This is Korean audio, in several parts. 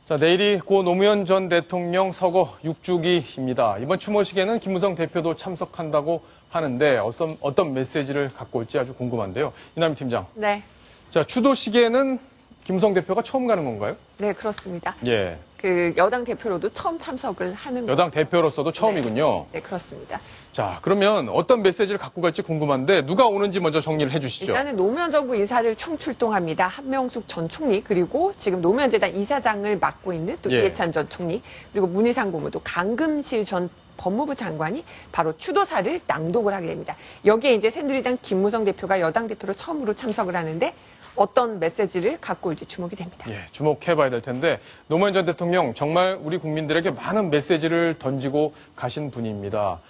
자, 내일이 고 노무현 전 대통령 서거 6주기입니다. 이번 추모식에는 김무성 대표도 참석한다고 하는데 어떤 메시지를 갖고 올지 아주 궁금한데요. 이남희 팀장. 네. 자, 추도식에는 김무성 대표가 처음 가는 건가요? 네, 그렇습니다. 예. 그 여당 대표로도 처음 참석을 하는 여당 대표로서도 처음이군요. 네, 그렇습니다. 자, 그러면 어떤 메시지를 갖고 갈지 궁금한데 누가 오는지 먼저 정리를 해주시죠. 일단은 노무현 정부 인사를 총출동합니다. 한명숙 전 총리, 그리고 지금 노무현 재단 이사장을 맡고 있는 또 예. 이해찬 전 총리, 그리고 문희상 고문도 강금실 전 법무부 장관이 바로 추도사를 낭독을 하게 됩니다. 여기에 이제 새누리당 김무성 대표가 여당 대표로 처음으로 참석을 하는데 어떤 메시지를 갖고 올지 주목이 됩니다. 예, 주목해봐야 될 텐데 노무현 전 대통령 정말 우리 국민들에게 많은 메시지를 던지고 가신 분입니다.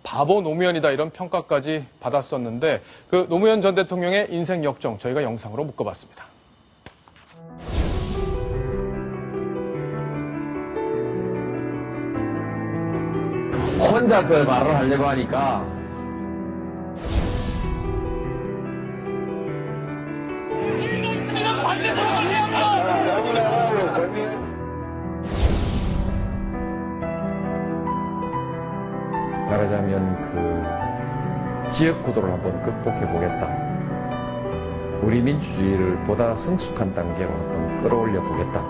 바보 노무현이다 이런 평가까지 받았었는데 그 노무현 전 대통령의 인생 역정 저희가 영상으로 묶어봤습니다. 혼자서 말을 하려고 하니까 말하자면 그 지역 구도를 한번 극복해 보겠다. 우리 민주주의를 보다 성숙한 단계로 한번 끌어올려 보겠다.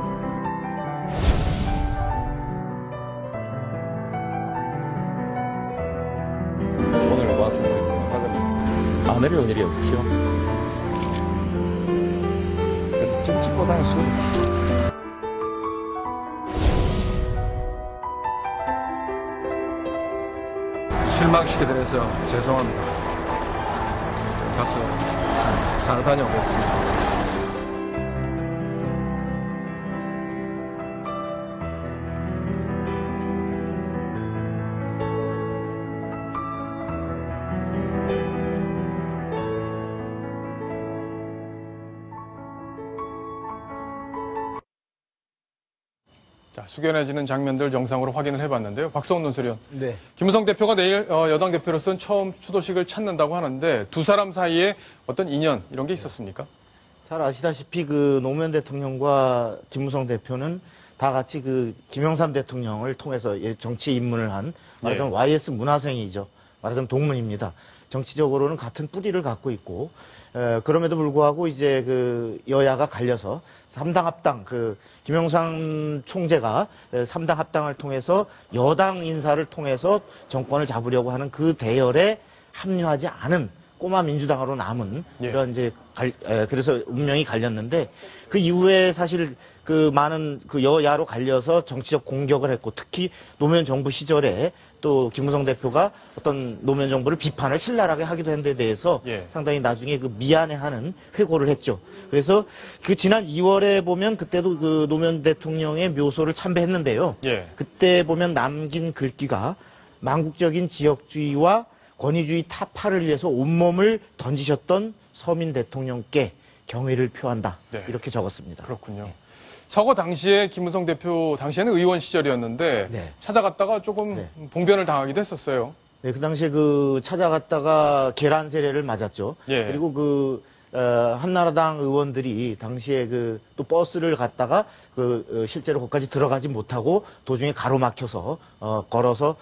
오늘 와서 부탁은 안 어려운 일이 없죠. 정치보다는 술. 실망시키게 돼서 죄송합니다. 가서 잘 다녀오겠습니다. 자, 숙연해지는 장면들 영상으로 확인을 해봤는데요. 박성훈 논설위원. 네. 김무성 대표가 내일 여당 대표로서는 처음 추도식을 찾는다고 하는데 두 사람 사이에 어떤 인연 이런 게 있었습니까? 잘 아시다시피 그 노무현 대통령과 김무성 대표는 다 같이 그 김영삼 대통령을 통해서 정치 입문을 한 말하자면 YS 문화생이죠. 말하자면 동문입니다. 정치적으로는 같은 뿌리를 갖고 있고 그럼에도 불구하고 이제 그 여야가 갈려서 3당 합당 그 김영삼 총재가 3당 합당을 통해서 여당 인사를 통해서 정권을 잡으려고 하는 그 대열에 합류하지 않은 꼬마 민주당으로 남은 이런 이제 그래서 운명이 갈렸는데 그 이후에 사실 그 많은 그 여야로 갈려서 정치적 공격을 했고 특히 노무현 정부 시절에 또 김무성 대표가 어떤 노무현 정부를 비판을 신랄하게 하기도 한 데 대해서 상당히 나중에 그 미안해하는 회고를 했죠. 그래서 그 지난 2월에 보면 그때도 그 노무현 대통령의 묘소를 참배했는데요. 그때 보면 남긴 글귀가 망국적인 지역주의와 권위주의 타파를 위해서 온몸을 던지셨던 서민 대통령께 경의를 표한다. 이렇게 적었습니다. 그렇군요. 서거 당시에 김무성 대표 당시에는 의원 시절이었는데 찾아갔다가 조금 봉변을 당하기도 했었어요. 네, 그 당시에 그 찾아갔다가 계란 세례를 맞았죠. 그리고 그 한나라당 의원들이 당시에 그 또 버스를 갔다가 그 실제로 거기까지 들어가지 못하고 도중에 가로막혀서 걸어서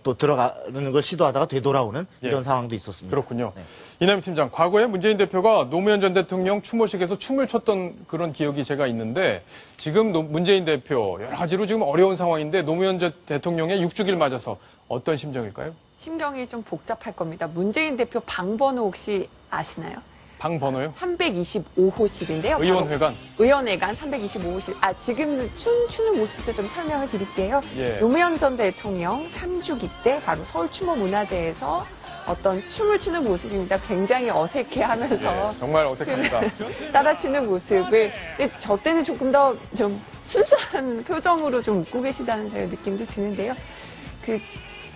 또 들어가는 걸 시도하다가 되돌아오는 이런 상황도 있었습니다. 그렇군요. 이남희 팀장, 과거에 문재인 대표가 노무현 전 대통령 추모식에서 춤을 췄던 그런 기억이 제가 있는데 지금 문재인 대표 여러 가지로 지금 어려운 상황인데 노무현 전 대통령의 6주기를 맞아서 어떤 심정일까요? 심경이 좀 복잡할 겁니다. 문재인 대표 방번호 혹시 아시나요? 방 번호요? 325호실인데요. 의원회관. 의원회관 325호실. 지금 춤추는 모습부터 좀 설명을 드릴게요. 노무현 전 대통령 3주기 때 바로 서울 추모문화제에서 어떤 춤을 추는 모습입니다. 굉장히 어색해하면서 정말 어색합니다. 따라 추는 모습을 저 때는 조금 더 좀 순수한 표정으로 좀 웃고 계시다는 저의 느낌도 드는데요.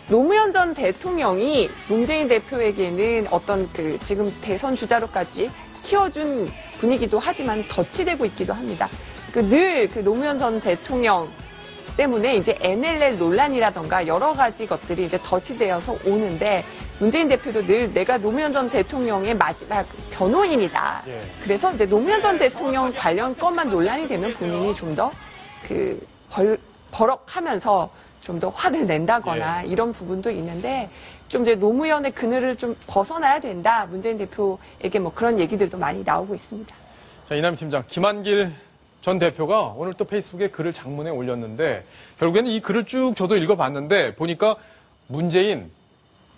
노무현 전 대통령이 문재인 대표에게는 어떤 그 지금 대선 주자로까지 키워준 분이기도 하지만 덫이 되고 있기도 합니다. 늘 노무현 전 대통령 때문에 이제 NLL 논란이라던가 여러 가지 것들이 이제 덫이 되어서 오는데 문재인 대표도 늘 내가 노무현 전 대통령의 마지막 변호인이다. 그래서 이제 노무현 전 대통령 관련 건만 논란이 되면 본인이 좀 더 버럭하면서 좀 더 화를 낸다거나 이런 부분도 있는데 좀 이제 노무현의 그늘을 좀 벗어나야 된다. 문재인 대표에게 뭐 그런 얘기들도 많이 나오고 있습니다. 자, 이남 팀장, 김한길 전 대표가 오늘 또 페이스북에 글을 장문에 올렸는데 결국에는 이 글을 쭉 저도 읽어봤는데 보니까 문재인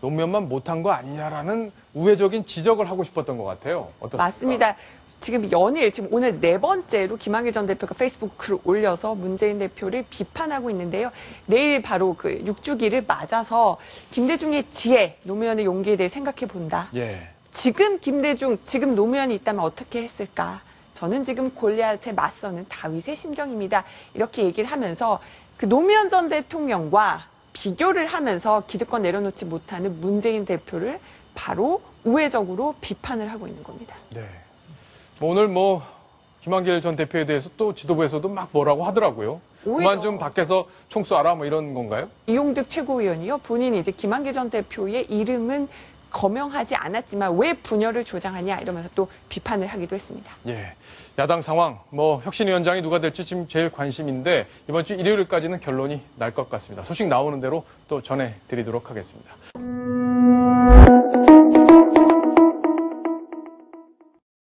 노무현만 못한 거 아니냐라는 우회적인 지적을 하고 싶었던 것 같아요. 어떻습니까? 맞습니다. 지금 오늘 4번째로 김한길 전 대표가 페이스북 글을 올려서 문재인 대표를 비판하고 있는데요. 내일 바로 그 6주기를 맞아서 김대중의 지혜, 노무현의 용기에 대해 생각해 본다. 예. 지금 노무현이 있다면 어떻게 했을까? 저는 지금 골리앗에 맞서는 다윗의 심정입니다. 이렇게 얘기를 하면서 그 노무현 전 대통령과 비교를 하면서 기득권 내려놓지 못하는 문재인 대표를 바로 우회적으로 비판을 하고 있는 겁니다. 네. 오늘 김한길 전 대표에 대해서 또 지도부에서도 막 뭐라고 하더라고요. 그만 좀 밖에서 총 쏴라 뭐 이런 건가요? 이용득 최고위원이요. 본인이 이제 김한길 전 대표의 이름은 거명하지 않았지만 왜 분열을 조장하냐 이러면서 또 비판을 하기도 했습니다. 예. 야당 상황, 혁신위원장이 누가 될지 지금 제일 관심인데 이번 주 일요일까지는 결론이 날 것 같습니다. 소식 나오는 대로 또 전해드리도록 하겠습니다.